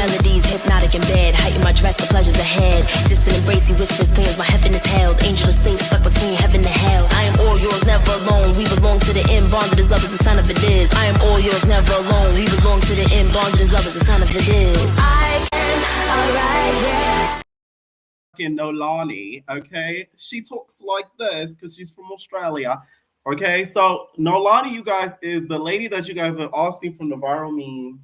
melodies, hypnotic in bed. Heighten my dress, the pleasures ahead. Distant embrace, he whispers, claims my heaven is held. Angel of safe, stuck between heaven and hell. I am all yours, never alone. We belong to the end. Bonded as love is the sign of it is. I am all yours, never alone. We belong to the end. Bonded as love is the sign of it is. I am alright, yeah. Nolani, okay? She talks like this because she's from Australia. Okay, so Nolani, you guys, is the lady that you guys have all seen from the viral meme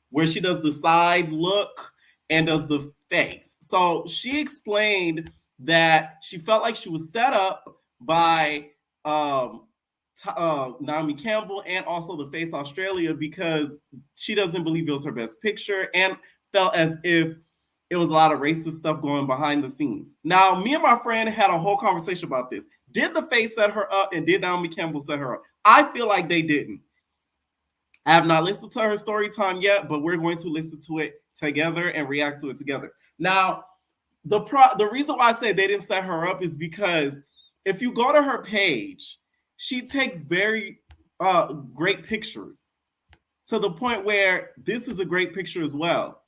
where she does the side look and does the face. So she explained that she felt like she was set up by Naomi Campbell and also the Face Australia because she doesn't believe it was her best picture and felt as if it was a lot of racist stuff going behind the scenes. Now, me and my friend had a whole conversation about this. Did the Face set her up and did Naomi Campbell set her up? I feel like they didn't. I have not listened to her story time yet, but we're going to listen to it together and react to it together. Now, the reason why I say they didn't set her up is because if you go to her page, she takes very great pictures to the point where this is a great picture as well.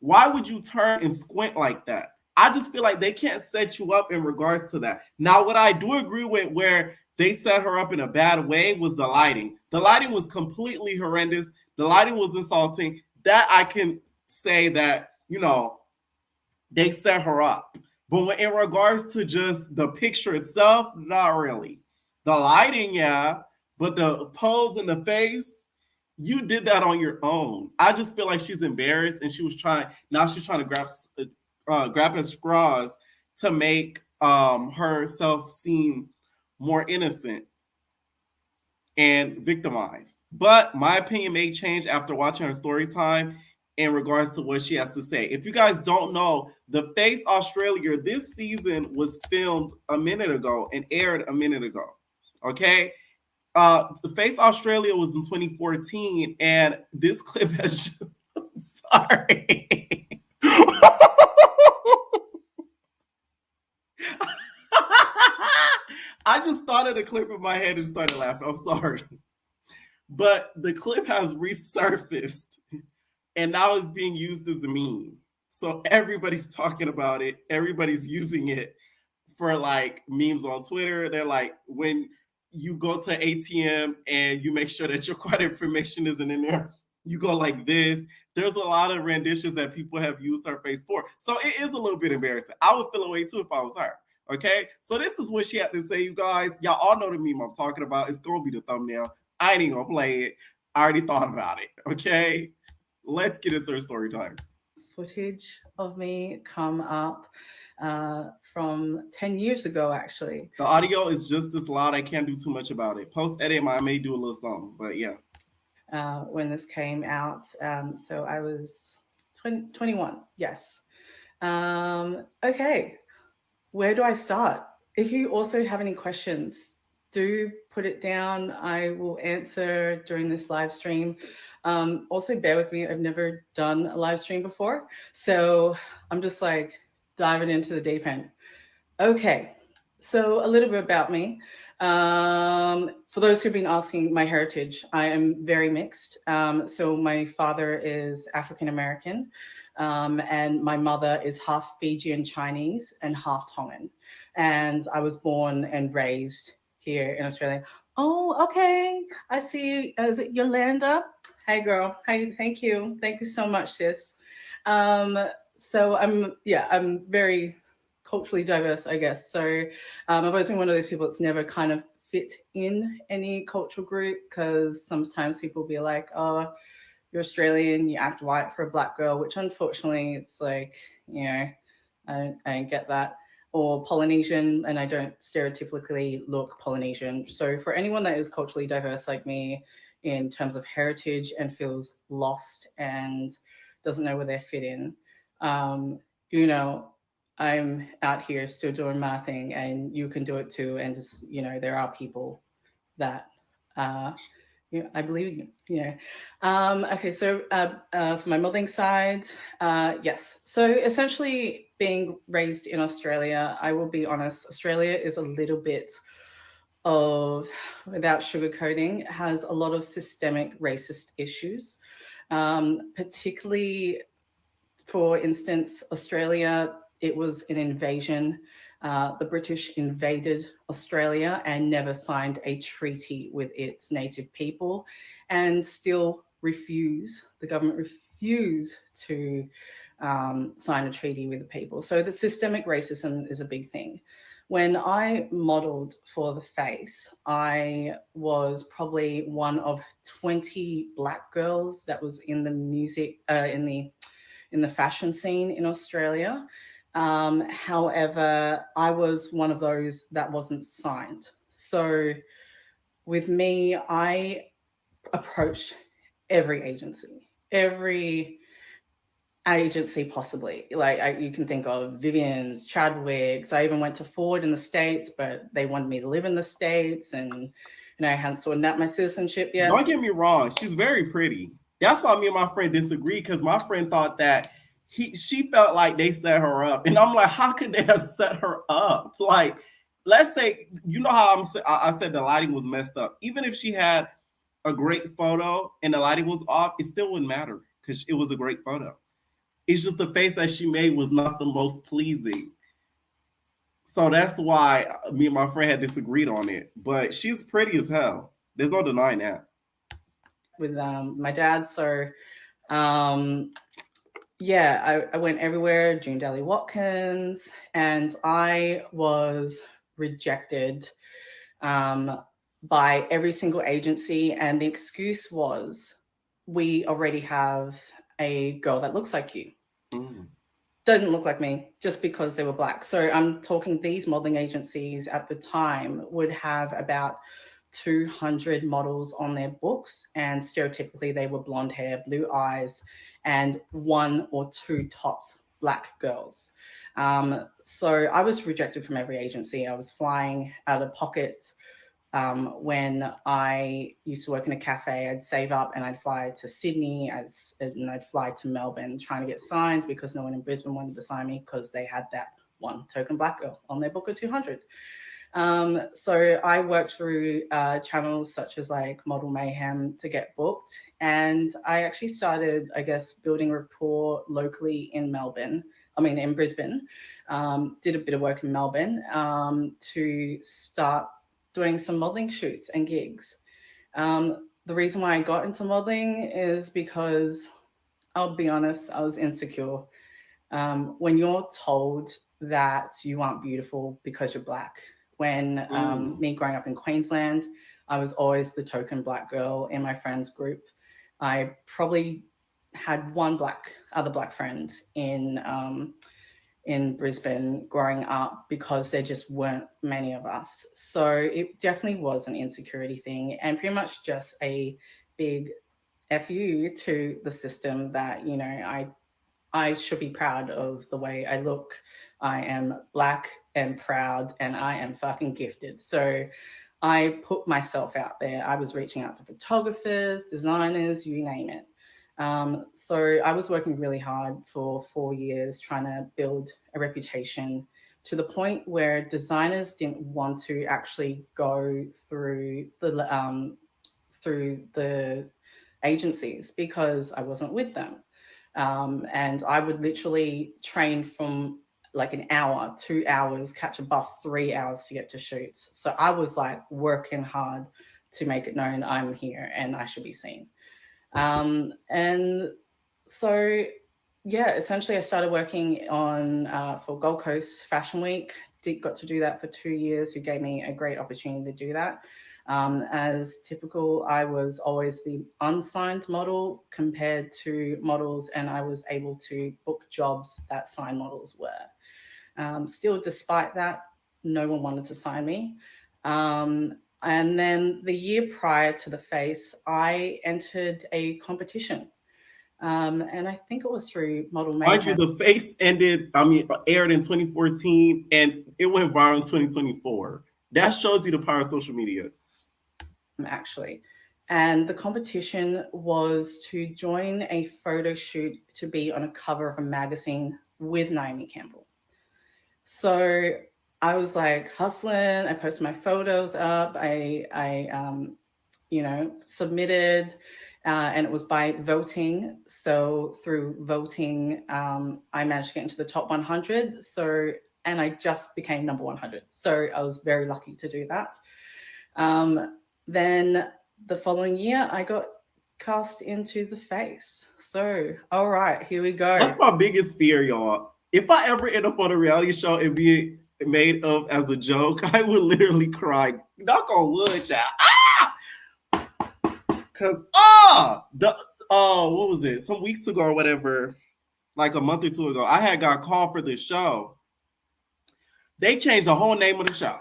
Why would you turn and squint like that? I just feel like they can't set you up in regards to that. Now, what I do agree with where they set her up in a bad way was the lighting. The lighting was completely horrendous. The lighting was insulting. That I can say that, they set her up. But in regards to just the picture itself, not really. The lighting, yeah, but the pose in the face, you did that on your own. I just feel like she's embarrassed and she's trying to grab at straws to make herself seem more innocent and victimized. But my opinion may change after watching her story time in regards to what she has to say. If you guys don't know, The Face Australia, this season was filmed a minute ago and aired a minute ago. Okay? The Face Australia was in 2014, and this clip has I'm sorry. I just thought of the clip in my head and started laughing. I'm sorry. But the clip has resurfaced and now it's being used as a meme. So everybody's talking about it. Everybody's using it for like memes on Twitter. They're like, when you go to ATM and you make sure that your credit information isn't in there, you go like this. There's a lot of renditions that people have used her face for. So it is a little bit embarrassing. I would feel away too if I was her. Okay, so this is what she had to say, you guys. Y'all all know the meme I'm talking about. It's gonna be the thumbnail. I ain't even gonna play it. I already thought about it. Okay, let's get into her story time. Footage of me come up from 10 years ago, actually. The audio is just this loud. I can't do too much about it. Post edit, I may do a little something, but yeah. When this came out, so I was 21. Yes. Okay. Where do I start? If you also have any questions, do put it down. I will answer during this live stream. Also, bear with me. I've never done a live stream before, so I'm just like diving into the deep end. Okay, so a little bit about me. For those who've been asking my heritage, I am very mixed. So my father is African American. And my mother is half Fijian Chinese and half Tongan. And I was born and raised here in Australia. Oh, okay. I see you. Is it Yolanda? Hey, girl. Hey, thank you. Thank you so much, sis. So I'm very culturally diverse, I guess. So I've always been one of those people that's never kind of fit in any cultural group, because sometimes people will be like, oh, you're Australian, you act white for a black girl, which unfortunately it's like, I don't get that. Or Polynesian, and I don't stereotypically look Polynesian. So for anyone that is culturally diverse like me in terms of heritage and feels lost and doesn't know where they fit in, I'm out here still doing my thing, and you can do it too. And just, there are people that I believe you. Okay, so for my mothering side, yes. So essentially, being raised in Australia, I will be honest, Australia is a little bit of, without sugarcoating, has a lot of systemic racist issues. particularly, for instance, Australia, it was an invasion. The British invaded Australia and never signed a treaty with its native people, and still the government refused to sign a treaty with the people. So the systemic racism is a big thing. When I modeled for The Face, I was probably one of 20 Black girls that was in the in the fashion scene in Australia. However, I was one of those that wasn't signed. So with me, I approached every agency possibly. Like you can think of Vivian's, Chadwick's. I even went to Ford in the States, but they wanted me to live in the States, and I hadn't sorted out my citizenship yet. Don't get me wrong, she's very pretty. That's why me and my friend disagreed, because my friend thought that she felt like they set her up, and I'm like, how could they have set her up? Like, let's say, you know how I said the lighting was messed up. Even if she had a great photo and the lighting was off, it still wouldn't matter because it was a great photo. It's just the face that she made was not the most pleasing. So that's why me and my friend had disagreed on it. But she's pretty as hell. There's no denying that. With my dad, so yeah, I went everywhere, June Daly Watkins, and I was rejected by every single agency. And the excuse was, we already have a girl that looks like you. Doesn't look like me, just because they were Black. So I'm talking, these modeling agencies at the time would have about 200 models on their books, and stereotypically they were blonde hair, blue eyes, and 1 or 2 tops Black girls. So I was rejected from every agency. I was flying out of pocket. When I used to work in a cafe, I'd save up and I'd fly to Sydney, and I'd fly to Melbourne trying to get signed, because no one in Brisbane wanted to sign me because they had that one token Black girl on their book of 200. So I worked through channels such as like Model Mayhem to get booked. And I actually started, I guess, building rapport locally in Brisbane. Did a bit of work in Melbourne to start doing some modeling shoots and gigs. The reason why I got into modeling is because, I'll be honest, I was insecure. When you're told that you aren't beautiful because you're Black, when me growing up in Queensland, I was always the token Black girl in my friends group. I probably had one other Black friend in Brisbane growing up, because there just weren't many of us. So it definitely was an insecurity thing, and pretty much just a big FU to the system that, I should be proud of the way I look. I am Black and proud, and I am fucking gifted. So I put myself out there. I was reaching out to photographers, designers, you name it. So I was working really hard for 4 years trying to build a reputation, to the point where designers didn't want to actually go through the agencies because I wasn't with them. And I would literally train from like an hour, 2 hours, catch a bus 3 hours to get to shoots. So I was like working hard to make it known I'm here and I should be seen. And so, yeah, essentially I started working on for Gold Coast Fashion Week. Got to do that for 2 years, who gave me a great opportunity to do that. As typical, I was always the unsigned model compared to models, and I was able to book jobs that signed models were. Still, despite that, no one wanted to sign me. And then the year prior to The Face, I entered a competition. And I think it was through Model Mayhem. Mind you, The Face aired in 2014 and it went viral in 2024. That shows you the power of social media. Actually. And the competition was to join a photo shoot to be on a cover of a magazine with Naomi Campbell. So I was like hustling. I posted my photos up. I submitted, and it was by voting. So through voting, I managed to get into the top 100. And I just became number 100. So I was very lucky to do that. Then the following year, I got cast into The Face. So, all right, here we go. That's my biggest fear, y'all. If I ever end up on a reality show and be made of as a joke, I would literally cry. Knock on wood, child. Cause what was it? Some weeks ago or whatever, like a month or two ago, I had got called for this show. They changed the whole name of the show.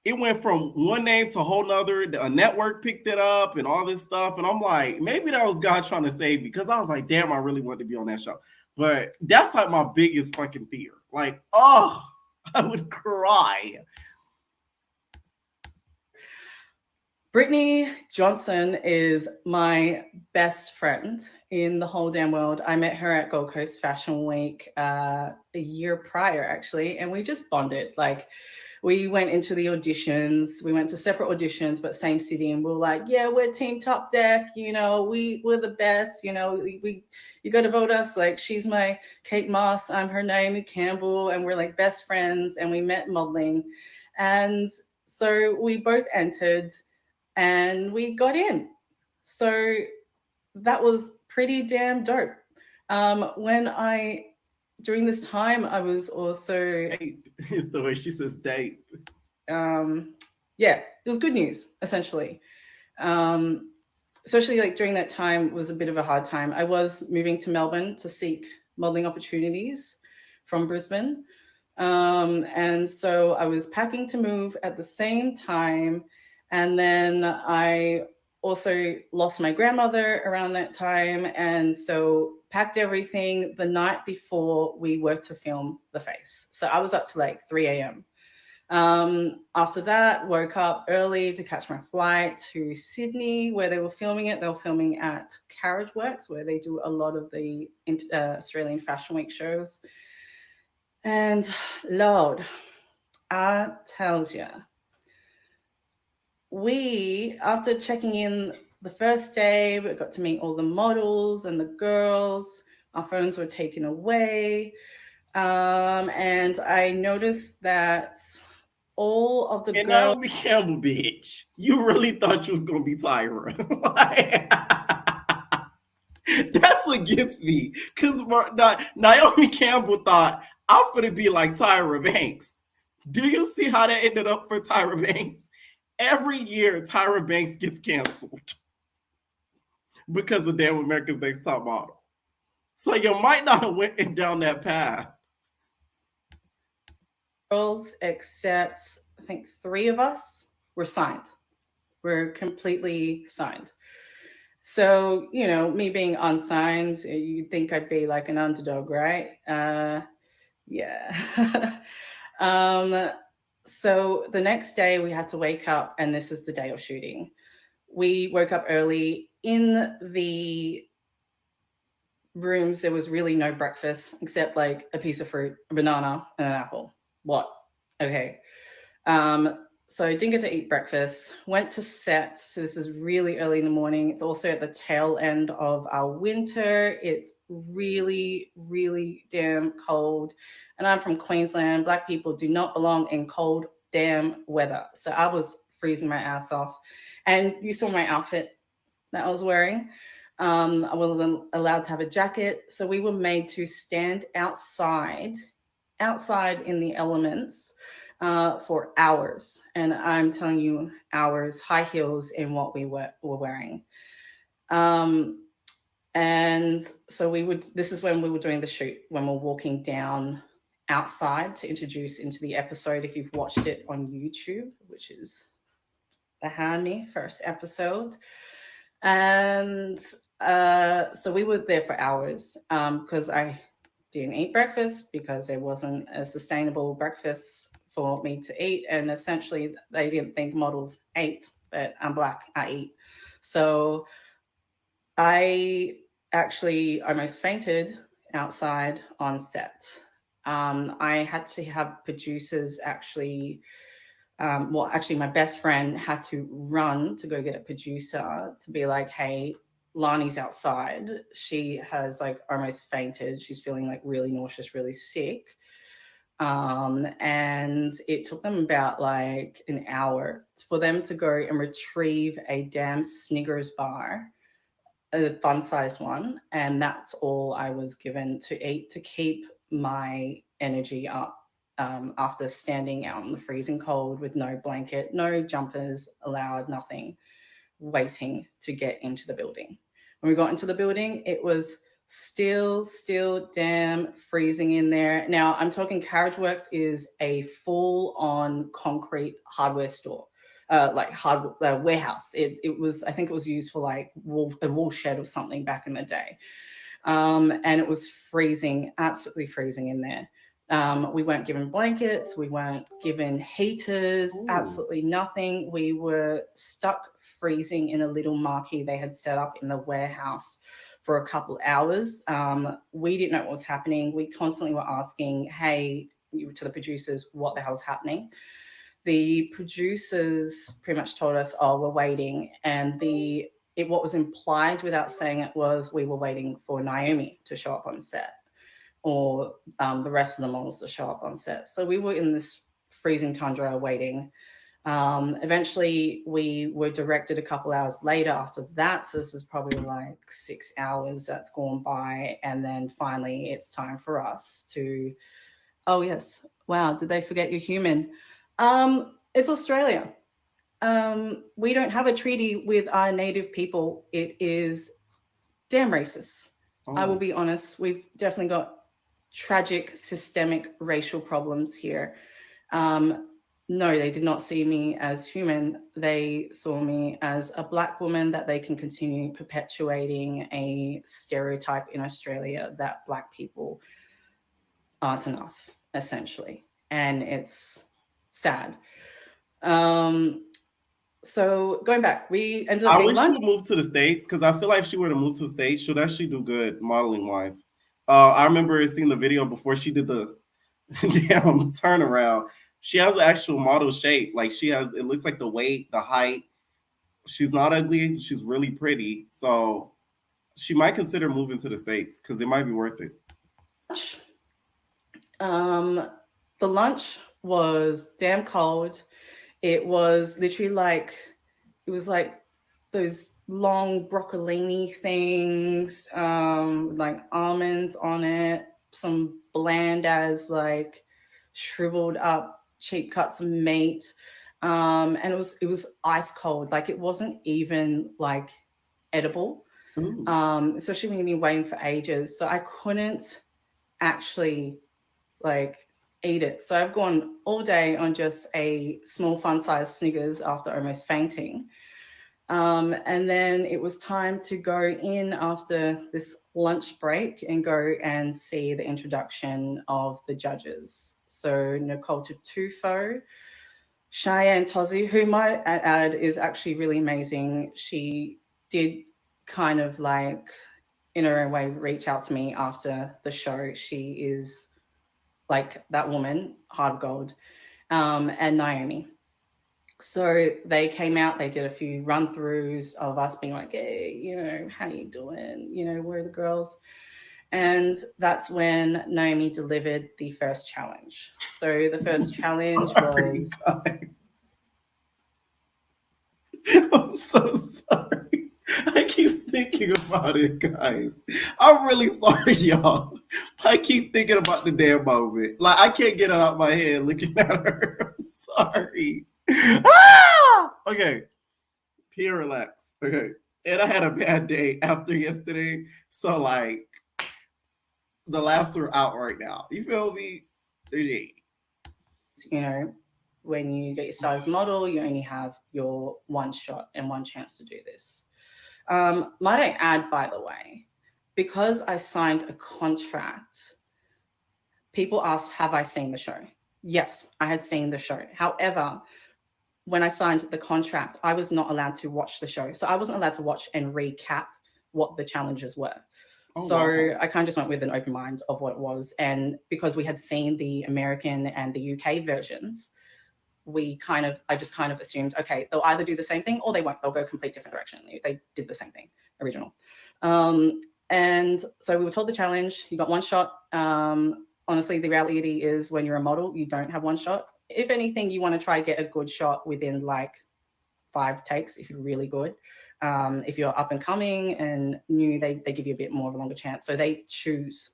It went from one name to a whole nother. A network picked it up and all this stuff. And I'm like, maybe that was God trying to save me, because I was like, damn, I really wanted to be on that show. But that's like my biggest fucking fear. Like, I would cry. Brittany Johnson is my best friend in the whole damn world. I met her at Gold Coast Fashion Week a year prior, actually, and we just bonded. Like, we went into the auditions. We went to separate auditions, but same city, and we were like, yeah, we're Team Top Deck. You know, we're the best. You know, you got to vote us. Like, she's my Kate Moss. I'm her Naomi Campbell, and we're like best friends. And we met modeling, and so we both entered. And we got in. So that was pretty damn dope. During this time, I was also... Date is the way she says date. Yeah, it was good news, essentially. Especially like during that time was a bit of a hard time. I was moving to Melbourne to seek modeling opportunities from Brisbane. And so I was packing to move at the same time. And then I also lost my grandmother around that time. And so packed everything the night before we were to film The Face. So I was up to like 3 a.m. After that, woke up early to catch my flight to Sydney, where they were filming it. They were filming at Carriageworks, where they do a lot of the Australian Fashion Week shows. And Lord, I tell you, after checking in the first day, we got to meet all the models and the girls. Our phones were taken away. And I noticed that all of the girls... Naomi Campbell, bitch, you really thought you was going to be Tyra. That's what gets me. Because Naomi Campbell thought, I'm going to be like Tyra Banks. Do you see how that ended up for Tyra Banks? Every year, Tyra Banks gets canceled because of damn America's Next Top Model. So you might not have went down that path. Girls, except I think 3 of us were signed. We're completely signed. So, you know, me being unsigned, you'd think I'd be like an underdog, right? Yeah. So the next day we had to wake up, and this is the day of shooting. We woke up early. In the rooms, there was really no breakfast except like a piece of fruit, a banana, and an apple. What? Okay. So I didn't get to eat breakfast, went to set. So this is really early in the morning. It's also at the tail end of our winter. It's really, really damn cold. And I'm from Queensland. Black people do not belong in cold damn weather. So I was freezing my ass off. And you saw my outfit that I was wearing. I wasn't allowed to have a jacket. So we were made to stand outside in the elements for hours. And I'm telling you, hours, high heels in what we were wearing. And so this is when we were doing the shoot, when we're walking down outside to introduce into the episode. If you've watched it on YouTube, which is behind me, first episode. And so we were there for hours because I didn't eat breakfast because there wasn't a sustainable breakfast for me to eat. And essentially they didn't think models ate, but I'm Black, I eat. So I actually almost fainted outside on set. I had to have producers actually, my best friend had to run to go get a producer to be like, hey, Lani's outside. She has like almost fainted. She's feeling like really nauseous, really sick. And it took them about like an hour for them to go and retrieve a damn Snickers bar, a fun-sized one, and that's all I was given to eat to keep my energy up. After standing out in the freezing cold with no blanket, no jumpers allowed, nothing, waiting to get into the building. When we got into the building, it was still damn freezing in there. Now, I'm talking Carriageworks is a full-on concrete hardware store, warehouse. It was, I think it was used for like a wool shed or something back in the day. And it was freezing, absolutely freezing in there. We weren't given blankets, we weren't given heaters, absolutely nothing. We were stuck freezing in a little marquee they had set up in the warehouse for a couple hours. We didn't know what was happening. We constantly were asking, hey, to the producers, what the hell's happening? The producers pretty much told us, oh, we're waiting. And what was implied without saying it was we were waiting for Naomi to show up on set, or the rest of the models to show up on set. So we were in this freezing tundra waiting. Eventually we were directed a couple hours later after that. So this is probably like 6 hours that's gone by. And then finally it's time for us to, oh yes, wow, did they forget you're human? It's Australia. We don't have a treaty with our native people. It is damn racist. I will be honest. We've definitely got tragic systemic racial problems here. No, they did not see me as human. They saw me as a Black woman that they can continue perpetuating a stereotype in Australia that Black people aren't enough, essentially. And it's sad. So going back, we ended up I being wish she would move to the States, because I feel like if she were to move to the States, she'd actually do good modeling wise. I remember seeing the video before she did the damn turnaround. She has an actual model shape. Like it looks like the weight, the height. She's not ugly. She's really pretty. So she might consider moving to the States because it might be worth it. The lunch was damn cold. It was literally like those long broccolini things, like almonds on it, some bland as like shriveled up cheap cuts of meat. And it was ice cold. Like it wasn't even like edible. Especially when you've been waiting for ages. So I couldn't actually like eat it. So I've gone all day on just a small fun-sized Snickers after almost fainting. And then it was time to go in after this lunch break and go and see the introduction of the judges. So Nicole Tutufo, Cheyenne Tosi, who might add is actually really amazing. She did kind of like, in her own way, reach out to me after the show. She is like that woman, hard gold, and Naomi. So they came out, they did a few run-throughs of us being like, hey, how you doing? Where are the girls? And that's when Naomi delivered the first challenge. So the first challenge was... I'm so sorry. I keep thinking about it, guys. I'm really sorry, y'all. I keep thinking about the damn moment. Like, I can't get it out of my head looking at her. I'm sorry. Okay. Pierre, relax. Okay. And I had a bad day after yesterday. So, like, the laughs are out right now. You feel me? When you get your start as a model, you only have your one shot and one chance to do this. Might I add, by the way, because I signed a contract, people asked, have I seen the show? Yes, I had seen the show. However, when I signed the contract, I was not allowed to watch the show. So I wasn't allowed to watch and recap what the challenges were. Wow. I kind of just went with an open mind of what it was. And because we had seen the American and the UK versions, I just kind of assumed, okay, they'll either do the same thing or they won't. They'll go a complete different direction. They did the same thing, original. And so we were told the challenge, you got one shot. Honestly, the reality is when you're a model, you don't have one shot. If anything, you want to try get a good shot within like 5 takes if you're really good. If you're up and coming and new, they give you a bit more of a longer chance. So they choose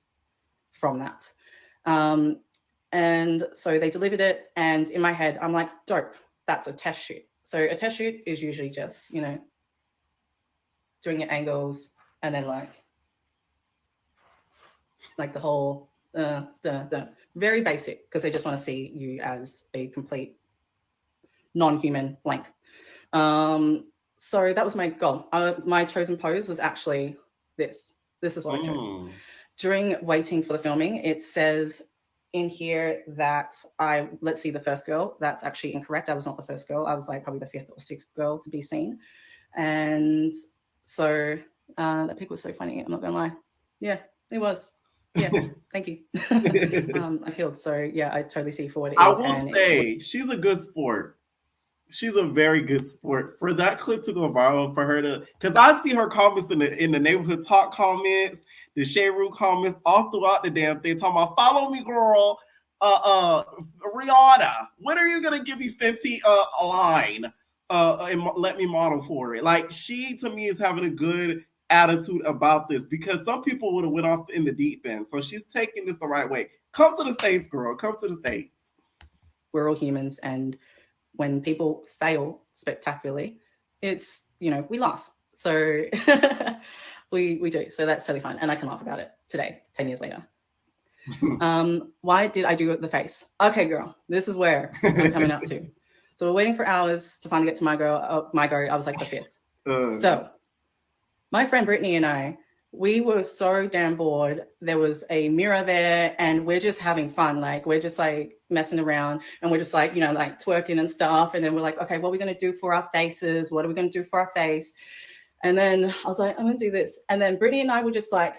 from that. And so they delivered it. And in my head, I'm like, dope, that's a test shoot. So a test shoot is usually just, you know, doing your angles and then like the whole, very basic, because they just want to see you as a complete non-human blank. So that was my goal. My chosen pose was actually this. This is what I chose. During waiting for the filming, it says in here that let's see the first girl. That's actually incorrect. I was not the first girl. I was like probably the 5th or 6th girl to be seen. And so that pic was so funny. I'm not gonna lie. Yeah, it was. Yeah, thank you. I've healed. So yeah, I totally see for what it is. I will say she's a good sport. She's a very good sport. For that clip to go viral, for her to, because I see her comments in the neighborhood talk comments, the shade room comments, all throughout the damn thing, talking about follow me, girl. Rihanna, when are you gonna give me Fenty a line and let me model for it? Like, she to me is having a good attitude about this, because some people would have went off in the deep end. So she's taking this the right way. Come to the States, girl. Come to the States. We're all humans, and when people fail spectacularly, it's, you know, we laugh. So we do. So that's totally fine. And I can laugh about it today, 10 years later. Why did I do the face? Okay, girl, this is where I'm coming up to. So we're waiting for hours to finally get to my go. I was like the 5th. So my friend Brittany and I, we were so damn bored. There was a mirror there and we're just having fun. Like, we're just like messing around and we're just like, you know, like twerking and stuff. And then we're like, okay, what are we going to do for our faces? What are we going to do for our face? And then I was like, I'm going to do this. And then Brittany and I were just like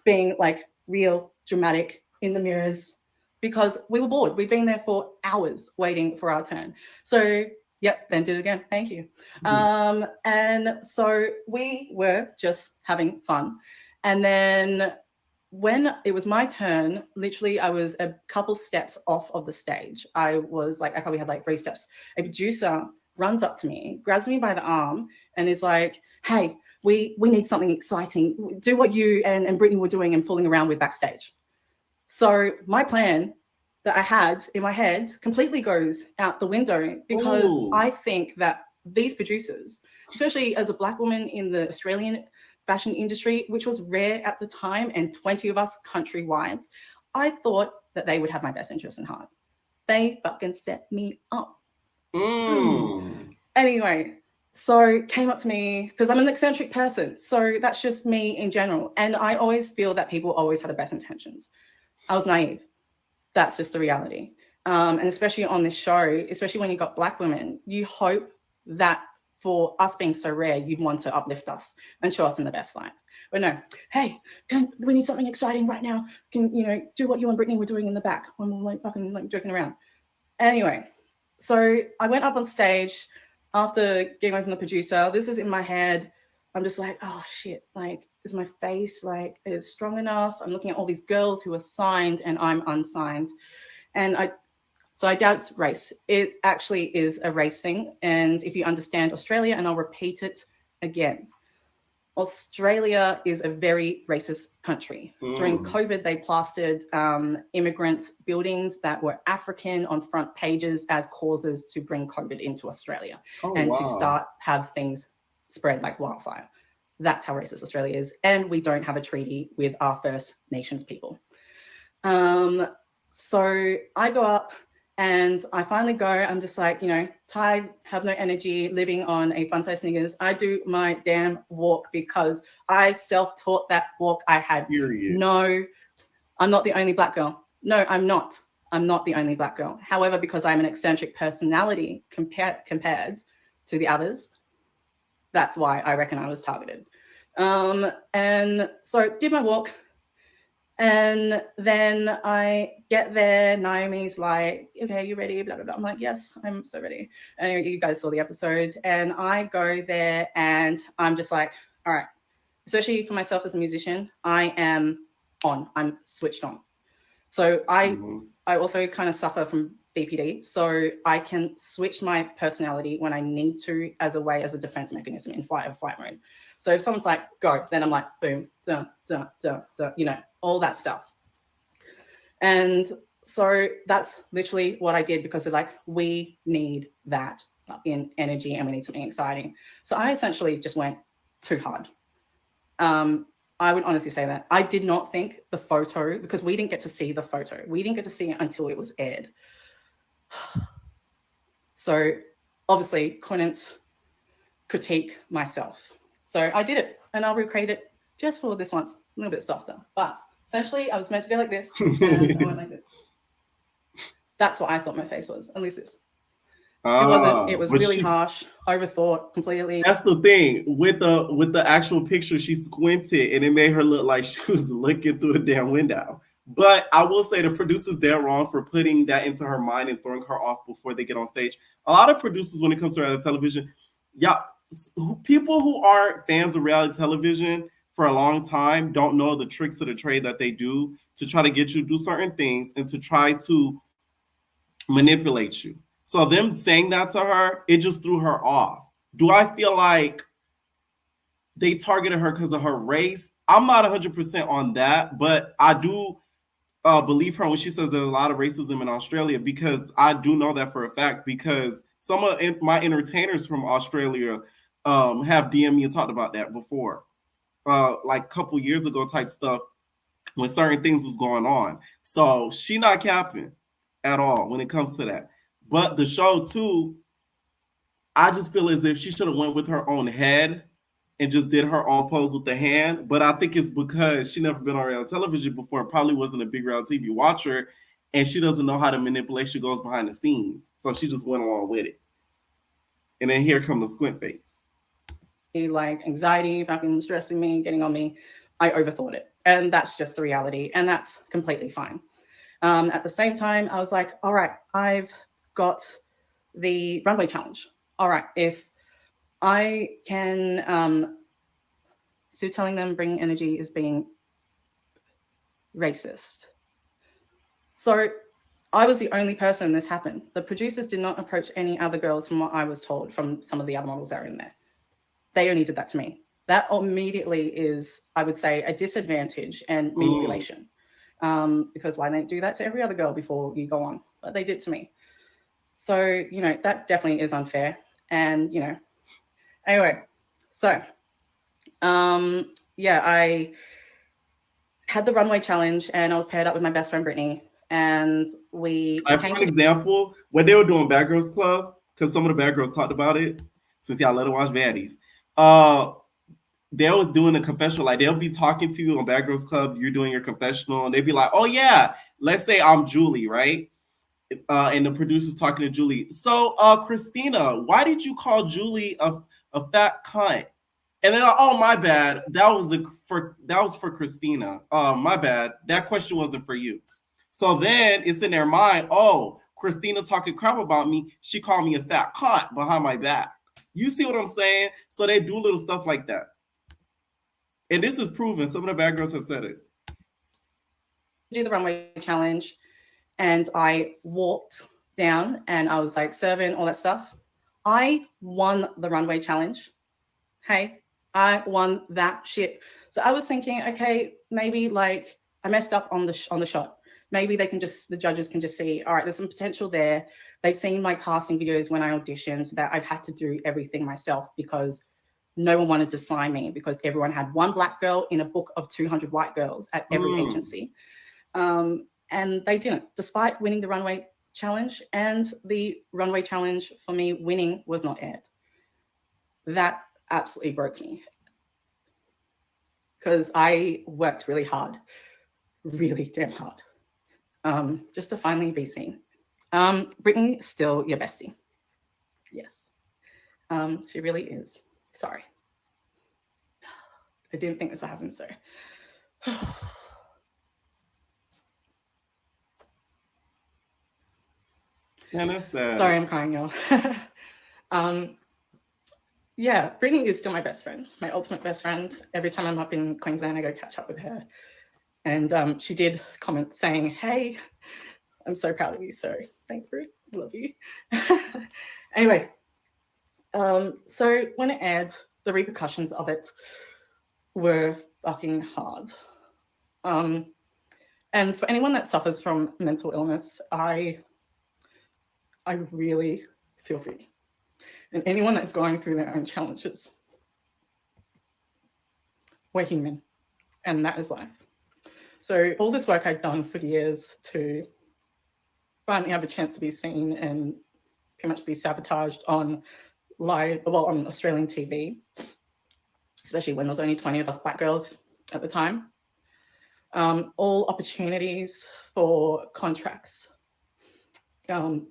being like real dramatic in the mirrors because we were bored. We've been there for hours waiting for our turn. So yep, then did it again. Thank you. And so we were just having fun. And then when it was my turn, literally I was a couple steps off of the stage. I probably had like 3 steps. A producer runs up to me, grabs me by the arm and is like, hey, we need something exciting. Do what you and Brittany were doing and fooling around with backstage. So my plan that I had in my head completely goes out the window because I think that these producers, especially as a Black woman in the Australian fashion industry, which was rare at the time, and 20 of us countrywide, I thought that they would have my best interest in heart. They fucking set me up. Anyway, so came up to me because I'm an eccentric person. So that's just me in general. And I always feel that people always have the best intentions. I was naive. That's just the reality. And especially on this show, especially when you've got Black women, you hope that for us being so rare, you'd want to uplift us and show us in the best light. But no, hey, we need something exciting right now. Can, you know, do what you and Brittany were doing in the back when we were like fucking like joking around. Anyway, so I went up on stage after getting away from the producer. This is in my head. I'm just like, oh shit, like, is my face like is strong enough? I'm looking at all these girls who are signed and I'm unsigned. And I doubt it's race. It actually is a race thing. And if you understand Australia, and I'll repeat it again, Australia is a very racist country. During COVID, they plastered immigrants' buildings that were African on front pages as causes to bring COVID into Australia to have things spread like wildfire. That's how racist Australia is. And we don't have a treaty with our First Nations people. So I go up and I finally go. I'm just like, you know, tired, have no energy, living on a fun size Snickers. I do my damn walk because I self-taught that walk. I had no, I'm not the only Black girl. No, I'm not. I'm not the only Black girl. However, because I'm an eccentric personality compared to the others, that's why I reckon I was targeted. And so did my walk. And then I get there. Naomi's like, okay, you ready? Blah, blah, blah. I'm like, yes, I'm so ready. And you guys saw the episode. And I go there and I'm just like, all right, especially for myself as a musician, I am on. I'm switched on. So I also kind of suffer from BPD. So I can switch my personality when I need to as a defense mechanism in flight mode. So if someone's like, go, then I'm like, boom, dun, dun, dun, dun, you know, all that stuff. And so that's literally what I did, because like, we need that in energy and we need something exciting. So I essentially just went too hard. I would honestly say that I did not think the photo, because we didn't get to see the photo. We didn't get to see it until it was aired. So obviously couldn't critique myself. So I did it, and I'll recreate it just for this once, a little bit softer. But essentially I was meant to go like this, and I went like this. That's what I thought my face was, at least this. It wasn't. It was really harsh, overthought completely. That's the thing with the actual picture. She squinted, and it made her look like she was looking through the damn window. But I will say the producers, they're wrong for putting that into her mind and throwing her off before they get on stage. A lot of producers, when it comes to reality television, people who aren't fans of reality television for a long time don't know the tricks of the trade that they do to try to get you to do certain things and to try to manipulate you. So them saying that to her, it just threw her off. Do I feel like they targeted her because of her race? I'm not 100% on that, but I do believe her when she says there's a lot of racism in Australia, because I do know that for a fact, because some of my entertainers from Australia have DM'd me and talked about that before, like a couple years ago type stuff when certain things was going on. So she not capping at all when it comes to that. But the show too, I just feel as if she should have went with her own head and just did her own pose with the hand. But I think it's because she never been on reality television before, probably wasn't a big reality TV watcher, and she doesn't know how the manipulation goes behind the scenes. So she just went along with it. And then here come the squint face. Like anxiety, fucking stressing me, getting on me. I overthought it. And that's just the reality. And that's completely fine. At the same time, I was like, all right, I've got the runway challenge. All right, if I can, so telling them bringing energy is being racist. So I was the only person this happened. The producers did not approach any other girls, from what I was told from some of the other models that are in there. They only did that to me. That immediately is, I would say, a disadvantage and manipulation. Because why don't they do that to every other girl before you go on? But they did to me. So, you know, that definitely is unfair. And, you know, anyway, so, yeah, I had the runway challenge and I was paired up with my best friend, Brittany. And we for an example, when they were doing Bad Girls Club, because some of the Bad Girls talked about it, since y'all let her watch baddies, they was doing a confessional. Like, they'll be talking to you on Bad Girls Club, you're doing your confessional, and they'd be like, oh yeah, let's say I'm Julie, right? And the producer's talking to Julie. So, Christina, why did you call Julie a fat cunt? And then, oh, my bad. That was for Christina. My bad. That question wasn't for you. So then it's in their mind, oh, Christina talking crap about me. She called me a fat cunt behind my back. You see what I'm saying? So they do little stuff like that. And this is proven. Some of the bad girls have said it. Do the runway challenge, and I walked down and I was like serving all that stuff. I won the runway challenge. Hey, I won that shit. So I was thinking, okay, maybe like I messed up on the shot. Maybe the judges can just see, all right, there's some potential there. They've seen my casting videos when I auditioned that I've had to do everything myself because no one wanted to sign me, because everyone had one black girl in a book of 200 white girls at every agency. And they didn't, despite winning the runway challenge. And the runway challenge for me winning was not aired. That absolutely broke me, because I worked really hard, really damn hard, just to finally be seen. Brittany, still your bestie. Yes, she really is. Sorry. I didn't think this would happen, so. Yeah, that's sad. Sorry, I'm crying, y'all. yeah, Brittany is still my best friend, my ultimate best friend. Every time I'm up in Queensland, I go catch up with her. And she did comment saying, hey, I'm so proud of you. So thanks, Brit. Love you. Anyway, so when it aired, the repercussions of it were fucking hard. And for anyone that suffers from mental illness, I really feel for you. And anyone that's going through their own challenges, we're human, and that is life. So all this work I've done for years to finally have a chance to be seen and pretty much be sabotaged on on Australian TV, especially when there was only 20 of us black girls at the time. All opportunities for contracts,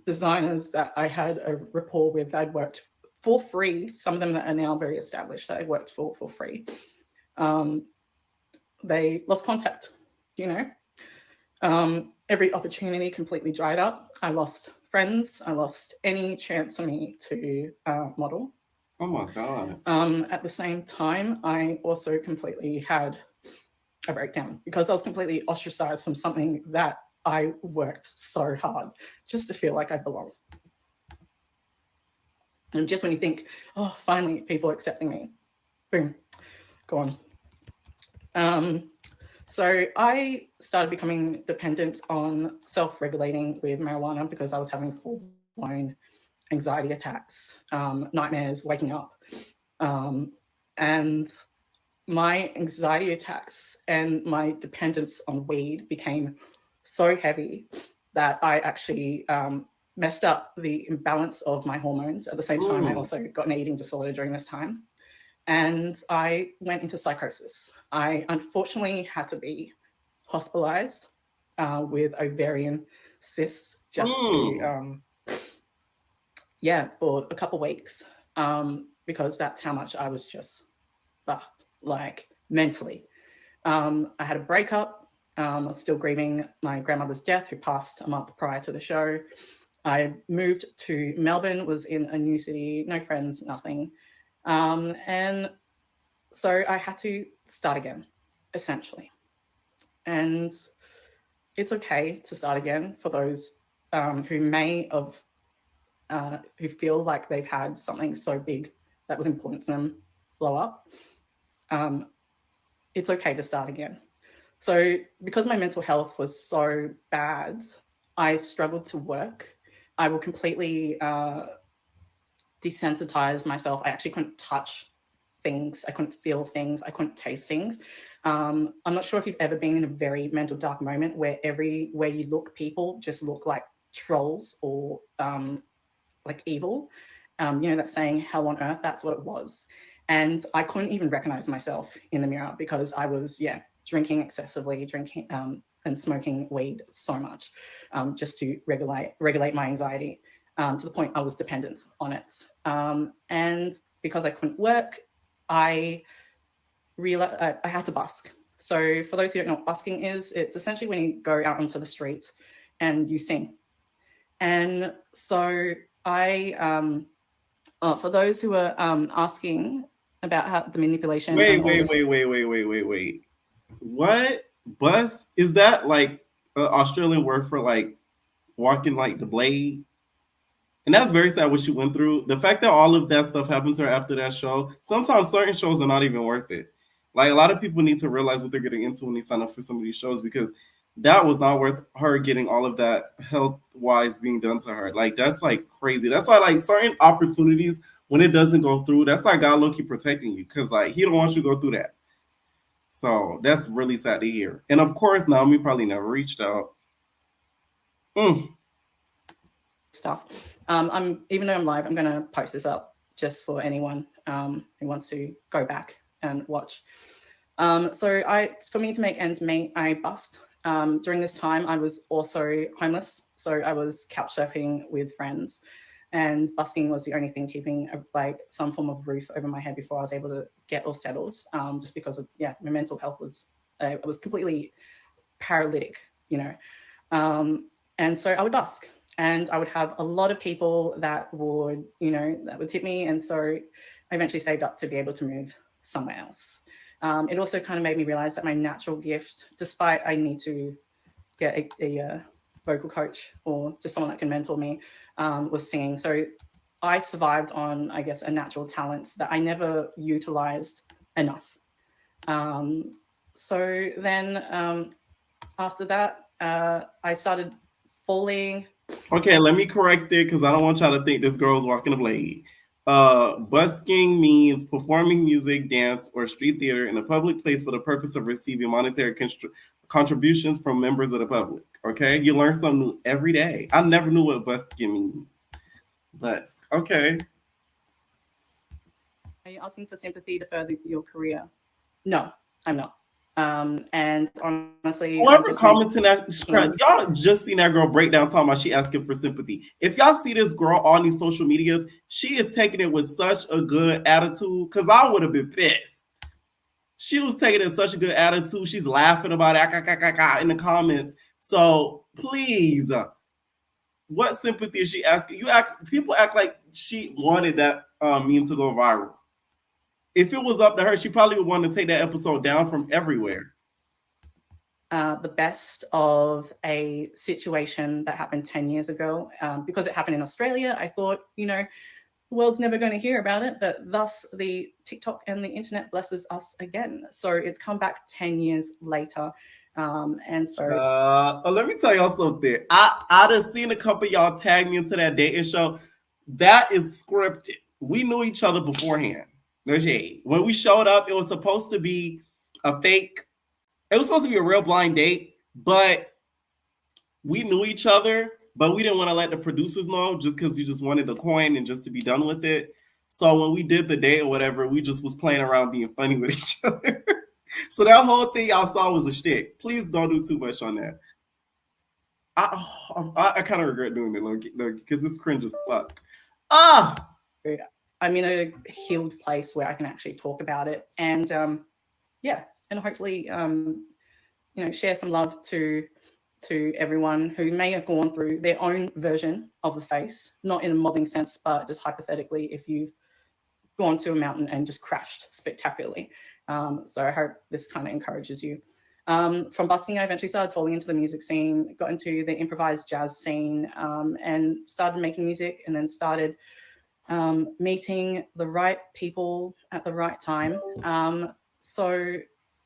designers that I had a rapport with, I'd worked for free, some of them that are now very established that I worked for free. They lost contact, you know. Every opportunity completely dried up. I lost friends. I lost any chance for me to model. Oh my God. At the same time, I also completely had a breakdown because I was completely ostracized from something that I worked so hard just to feel like I belong. And just when you think, oh, finally people accepting me, boom, gone. So I started becoming dependent on self-regulating with marijuana because I was having full-blown anxiety attacks, nightmares, waking up. And my anxiety attacks and my dependence on weed became so heavy that I actually messed up the imbalance of my hormones. At the same time, I also got an eating disorder during this time. And I went into psychosis. I unfortunately had to be hospitalized with ovarian cysts just to, for a couple of weeks, because that's how much I was just fucked, like mentally. I had a breakup. I was still grieving my grandmother's death, who passed a month prior to the show. I moved to Melbourne, was in a new city, no friends, nothing. And so I had to start again, essentially. And it's okay to start again for those who feel like they've had something so big that was important to them blow up. It's okay to start again. So because my mental health was so bad, I struggled to work. I will completely desensitize myself. I actually couldn't touch things. I couldn't feel things. I couldn't taste things. I'm not sure if you've ever been in a very mental dark moment where everywhere you look, people just look like trolls or like evil. You know, that saying, hell on earth, that's what it was. And I couldn't even recognize myself in the mirror because I was, drinking excessively, and smoking weed so much just to regulate my anxiety to the point I was dependent on it. And because I couldn't work, I realized I had to busk. So for those who don't know what busking is, it's essentially when you go out onto the streets and you sing. And so for those who are asking about how the manipulation. Wait. What? Bus? Is that like an Australian word for like walking like the blade? And that's very sad what she went through. The fact that all of that stuff happened to her after that show, sometimes certain shows are not even worth it. Like a lot of people need to realize what they're getting into when they sign up for some of these shows because that was not worth her getting all of that health-wise being done to her. Like that's like crazy. That's why like certain opportunities when it doesn't go through, that's like God low-key protecting you because like he don't want you to go through that. So that's really sad to hear. And of course, Naomi probably never reached out. Stuff. Even though I'm live, I'm going to post this up just for anyone who wants to go back and watch. For me to make ends meet, I busked. During this time, I was also homeless. So I was couch surfing with friends, and busking was the only thing keeping like some form of roof over my head before I was able to get all settled. Just because of my mental health was I was completely paralytic, you know. And so I would busk. And I would have a lot of people that would tip me. And so I eventually saved up to be able to move somewhere else. It also kind of made me realize that my natural gift, despite I need to get a vocal coach or just someone that can mentor me, was singing. So I survived on, I guess, a natural talent that I never utilized enough. So then after that, I started falling. Okay, let me correct it because I don't want y'all to think this girl's walking a blade. Busking means performing music, dance, or street theater in a public place for the purpose of receiving monetary contributions from members of the public. Okay, you learn something new every day. I never knew what busking means. But okay. Are you asking for sympathy to further your career? No, I'm not. And honestly, Whoever commenting that, y'all just seen that girl break down talking about she asking for sympathy. If y'all see this girl on these social medias, she is taking it with such a good attitude. Cause I would have been pissed. She was taking it in such a good attitude. She's laughing about it in the comments. So please, what sympathy is she asking? People act like she wanted that meme to go viral. If it was up to her, she probably would want to take that episode down from everywhere. The best of a situation that happened 10 years ago. Because it happened in Australia, I thought, the world's never going to hear about it, but thus the TikTok and the internet blesses us again. So it's come back 10 years later. And so let me tell y'all something. I'd have seen a couple of y'all tag me into that dating show. That is scripted. We knew each other beforehand. No shade. When we showed up, it was supposed to be a fake. It was supposed to be a real blind date, but we knew each other, but we didn't want to let the producers know just because you just wanted the coin and just to be done with it. So when we did the date or whatever, we just was playing around being funny with each other. So that whole thing y'all saw was a shtick. Please don't do too much on that. I kind of regret doing it, because it's cringe as fuck. I'm in a healed place where I can actually talk about it, and and hopefully, share some love to everyone who may have gone through their own version of the face, not in a mobbing sense, but just hypothetically, if you've gone to a mountain and just crashed spectacularly. So I hope this kind of encourages you. From busking, I eventually started falling into the music scene, got into the improvised jazz scene, and started making music, and then started meeting the right people at the right time. So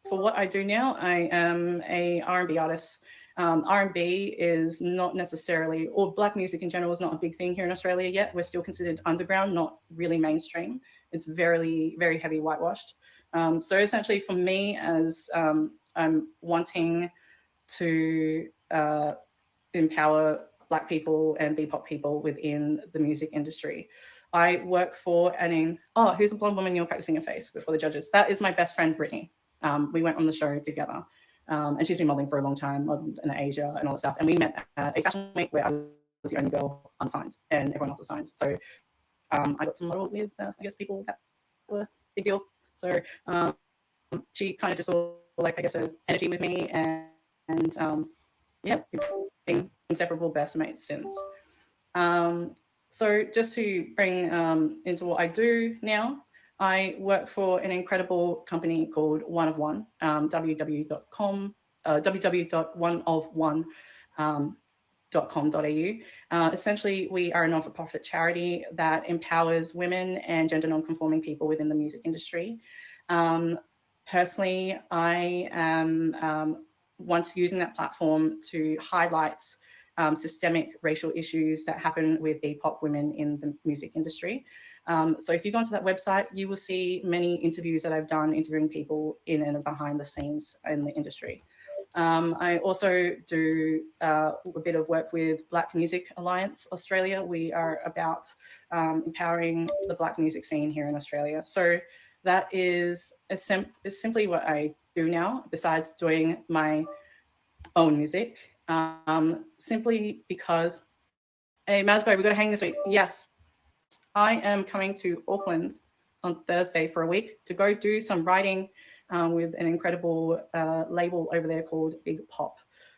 for what I do now, I am a R&B artist. R&B is not necessarily, or black music in general is not a big thing here in Australia yet. We're still considered underground, not really mainstream. It's very, very heavy whitewashed. So essentially for me, as I'm wanting to empower Black people and BIPOC people within the music industry, I work for who's the blonde woman you're practicing your face before the judges? That is my best friend, Brittany. We went on the show together. And she's been modeling for a long time in Asia and all that stuff. And we met at a fashion week where I was the only girl unsigned and everyone else was signed. So I got to model with, people that were a big deal. So she kind of just saw, an energy with me, and we've been inseparable best mates since. So just to bring into what I do now, I work for an incredible company called One of One, www.oneofone.com.au. Essentially, we are a non-for-profit charity that empowers women and gender non-conforming people within the music industry. Personally, I am using that platform to highlight systemic racial issues that happen with BIPOC women in the music industry. So if you go onto that website, you will see many interviews that I've done interviewing people in and behind the scenes in the industry. I also do a bit of work with Black Music Alliance Australia. We are about empowering the Black music scene here in Australia. So that is simply what I do now, besides doing my own music. Simply because, hey, Masbo, we've got to hang this week. Yes, I am coming to Auckland on Thursday for a week to go do some writing with an incredible label over there called Big Pop.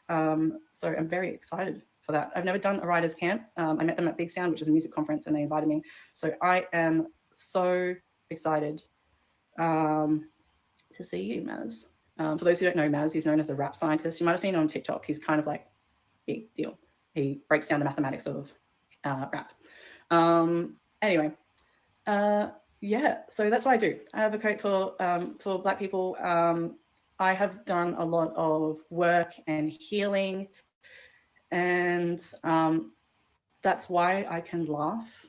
So I'm very excited for that. I've never done a writer's camp. I met them at Big Sound, which is a music conference, and they invited me. So I am so excited to see you, Maz. For those who don't know Maz, he's known as a rap scientist. You might have seen him on TikTok. He's kind of like big deal. He breaks down the mathematics of rap. Anyway, yeah, so that's what I do. I advocate for Black people. I have done a lot of work and healing, and that's why I can laugh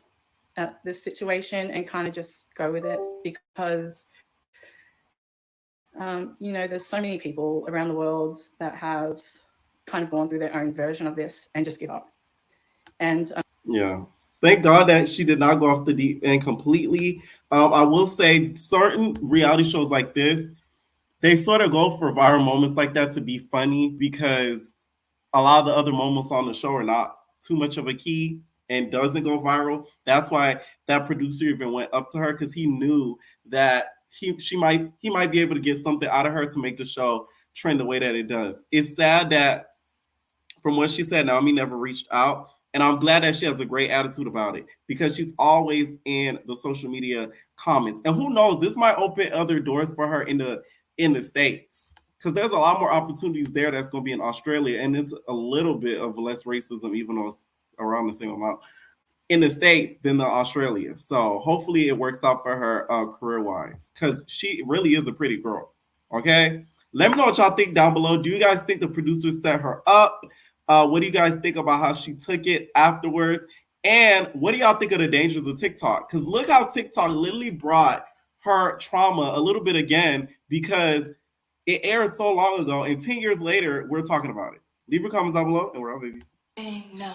at this situation and kind of just go with it, because you know, there's so many people around the world that have kind of gone through their own version of this and just give up. And yeah, thank God that she did not go off the deep end completely. I will say certain reality shows like this, they sort of go for viral moments like that to be funny, because a lot of the other moments on the show are not too much of a key and doesn't go viral. That's why that producer even went up to her, because he knew that he might be able to get something out of her to make the show trend the way that it does. It's sad that, from what she said, Naomi never reached out. And I'm glad that she has a great attitude about it, because she's always in the social media comments. And who knows, this might open other doors for her in the States, because there's a lot more opportunities there that's going to be in Australia. And it's a little bit of less racism, even though it's around the same amount in the States than the Australia. So hopefully it works out for her career-wise, because she really is a pretty girl. Okay? Let me know what y'all think down below. Do you guys think the producers set her up? What do you guys think about how she took it afterwards? And what do y'all think of the dangers of TikTok? Because look how TikTok literally brought her trauma a little bit again, because it aired so long ago, and 10 years later, we're talking about it. Leave your comments down below, and we're out, babies. No.